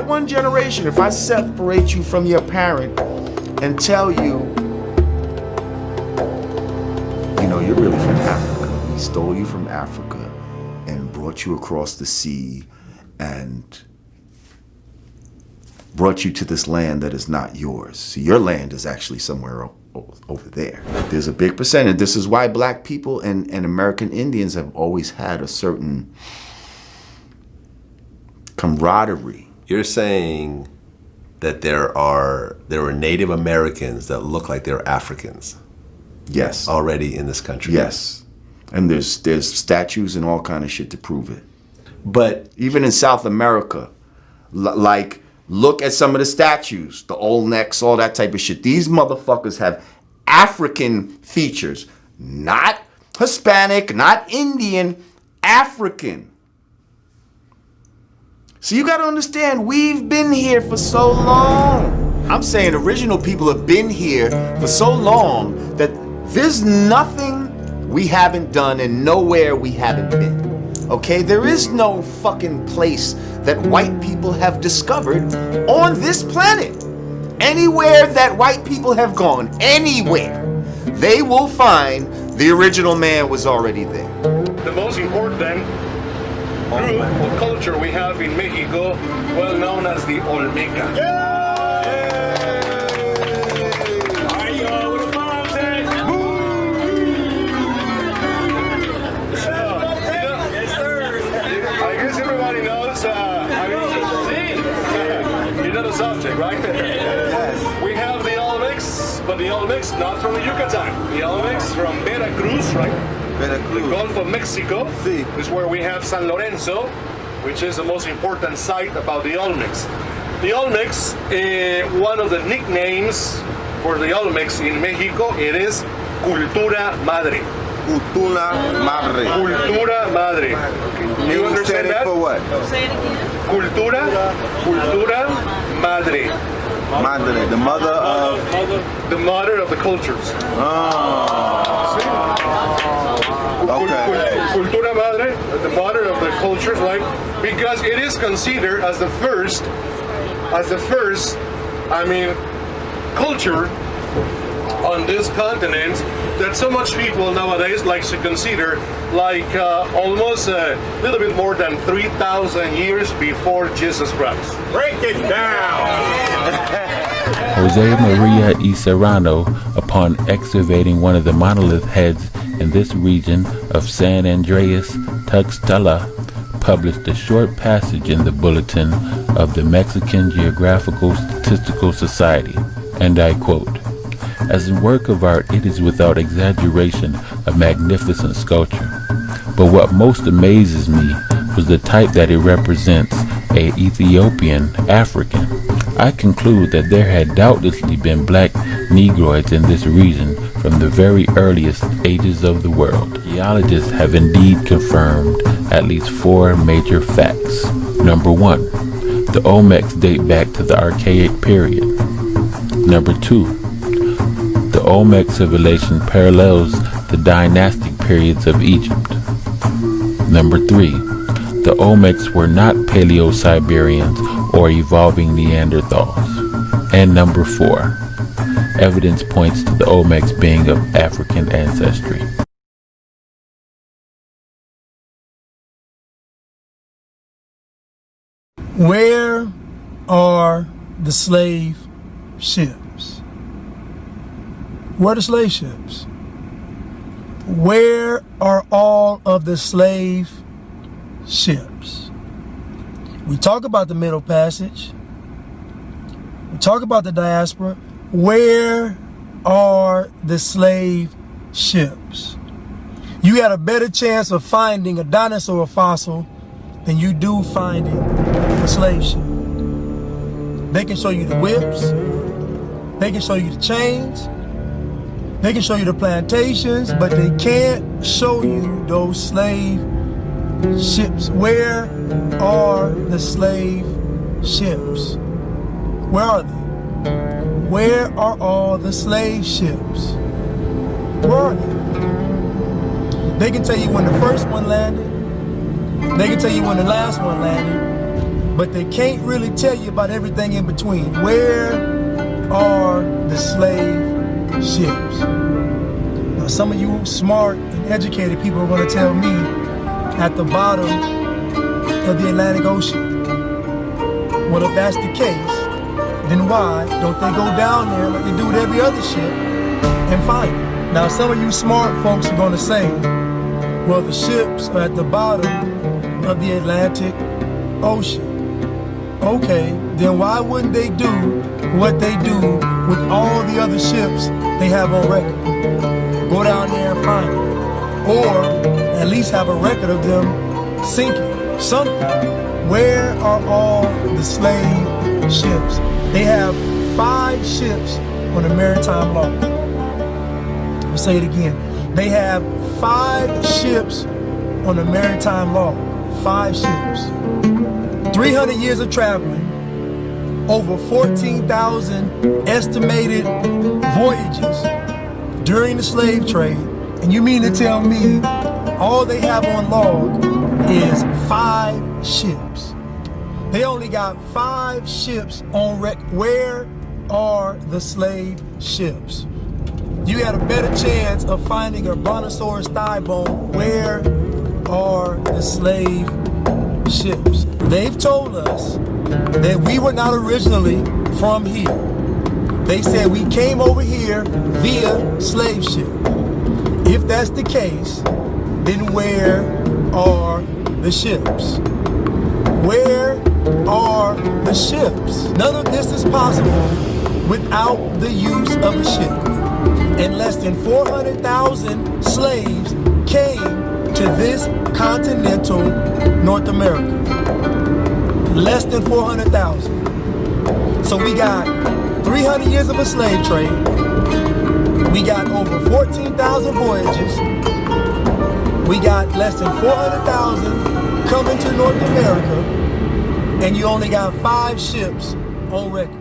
one generation, if I separate you from your parent and tell you, you know, you're really from Africa. We stole you from Africa and brought you across the sea and brought you to this land that is not yours. So your land is actually somewhere over there. There's a big percentage. This is why black people and American Indians have always had a certain camaraderie. You're saying that there were Native Americans that look like they're Africans. Yes. Already in this country. Yes. And there's statues and all kind of shit to prove it. But even in South America, like, look at some of the statues, the Olmecs, all that type of shit. These motherfuckers have African features, not Hispanic, not Indian, African. So you gotta understand, we've been here for so long. I'm saying original people have been here for so long that there's nothing we haven't done and nowhere we haven't been. Okay, there is no fucking place that white people have discovered on this planet. Anywhere that white people have gone, anywhere, they will find the original man was already there. The most important group or culture we have in Mexico, well known as the Olmeca. Subject, right? Yes. We have the Olmecs, but the Olmecs not from the Yucatan. The Olmecs from Veracruz, right? Veracruz. The Gulf of Mexico is where we have San Lorenzo, which is the most important site about the Olmecs. The Olmecs, one of the nicknames for the Olmecs in Mexico, it is Cultura Madre. Cultura Madre. Cultura Madre. Okay. You understand that? For what? Say it again. Cultura Madre. Madre, the mother of... The mother of the cultures. Oh. Okay. Cultura Madre, the mother of the cultures, right? Because it is considered as the first, I mean, culture on this continent that so much people nowadays like to consider like almost a little bit more than 3,000 years before Jesus Christ. Break it down! Jose Maria y Serrano, upon excavating one of the monolith heads in this region of San Andreas Tuxtla, published a short passage in the Bulletin of the Mexican Geographical Statistical Society, and I quote, "As a work of art, it is without exaggeration a magnificent sculpture. But what most amazes me was the type that it represents, a Ethiopian African. I conclude that there had doubtlessly been black Negroids in this region from the very earliest ages of the world. Geologists have indeed confirmed at least 4 major facts. Number 1, the Olmecs date back to the Archaic period. Number 2, the Olmec civilization parallels the dynastic periods of Egypt. Number 3, the Olmecs were not Paleo-Siberians or evolving Neanderthals. And number 4, evidence points to the Olmecs being of African ancestry." Where are the slave ships? Where are the slave ships? Where are all of the slave ships? We talk about the Middle Passage. We talk about the diaspora. Where are the slave ships? You got a better chance of finding a dinosaur fossil than you do finding a slave ship. They can show you the whips. They can show you the chains. They can show you the plantations, but they can't show you those slave ships. Where are the slave ships? Where are they? Where are all the slave ships? Where are they? They can tell you when the first one landed. They can tell you when the last one landed. but they can't really tell you about everything in between. Where are the slave ships? Now, some of you smart and educated people are going to tell me at the bottom of the Atlantic Ocean. Well, if that's the case, then why don't they go down there like they do with every other ship and find it? Now, some of you smart folks are going to say, well, the ships are at the bottom of the Atlantic Ocean. Okay, then why wouldn't they do what they do with all the other ships they have on record? Go down there and find them. Or at least have a record of them sinking something. Where are all the slave ships? They have 5 ships on the maritime law. I'll say it again. They have 5 ships on the maritime law. 5 ships. 300 years of traveling, over 14,000 estimated voyages during the slave trade, and you mean to tell me all they have on log is 5 ships? They only got 5 ships on wreck. Where are the slave ships? You had a better chance of finding a brontosaurus thigh bone. Where are the slave ships? They've told us that we were not originally from here. They said we came over here via slave ship. If that's the case, then where are the ships? Where are the ships? None of this is possible without the use of a ship. And less than 400,000 slaves came to this continental North America. Less than 400,000. So we got 300 years of a slave trade. We got over 14,000 voyages. We got less than 400,000 coming to North America. And you only got 5 ships on record.